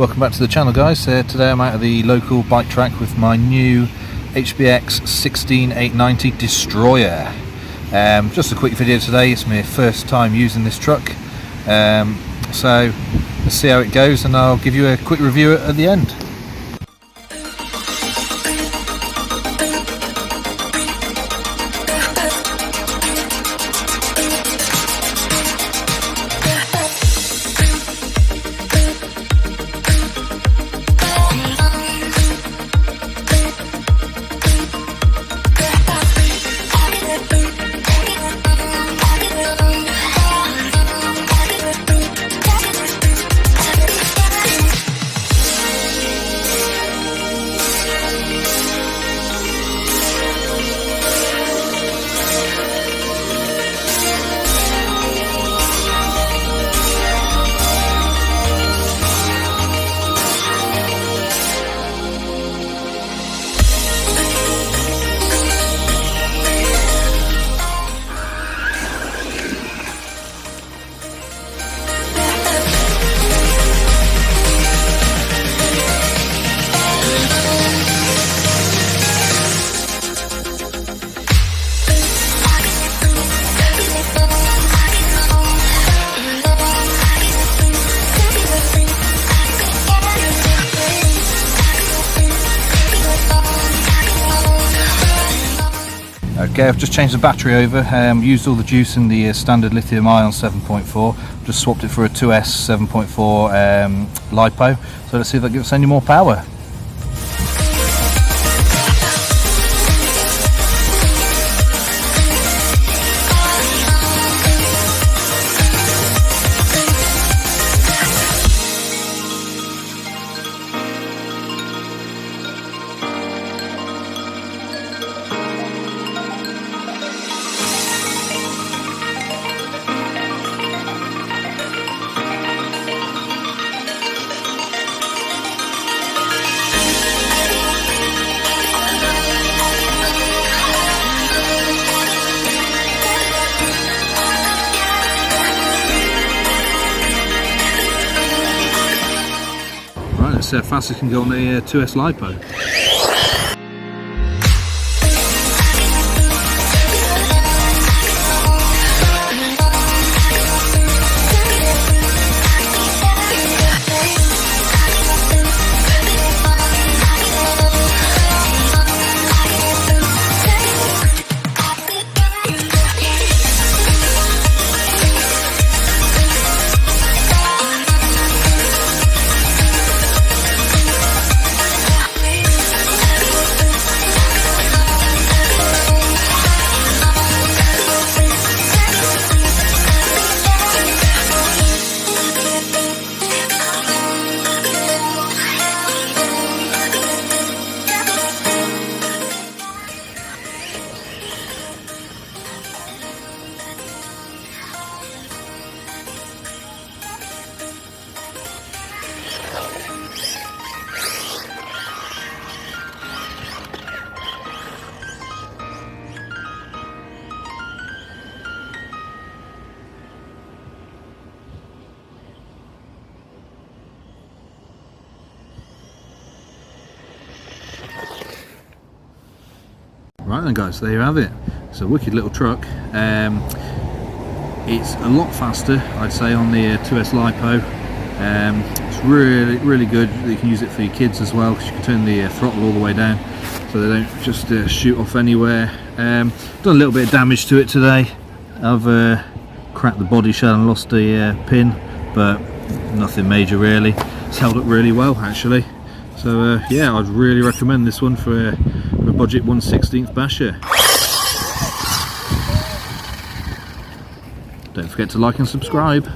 Welcome back to the channel, guys. Today I'm out of the local bike track with my new HBX 16890 Destroyer. Just a quick video today. It's my first time using this truck, so let's see how it goes and I'll give you a quick review at the end. Okay, I've just changed the battery over, used all the juice in the standard lithium ion 7.4, just swapped it for a 2S 7.4 LiPo, so let's see if that gives us any more power. Let's see how fast it can go on the 2S LiPo. Right then, guys, there you have it. It's a wicked little truck. It's a lot faster, I'd say, on the 2S LiPo. It's really good. You can use it for your kids as well, because you can turn the throttle all the way down so they don't just shoot off anywhere. Done a little bit of damage to it today. I've cracked the body shell and lost the pin, but nothing major really. It's held up really well, actually. So yeah, I'd really recommend this one for a budget 1/16 basher. Don't forget to like and subscribe.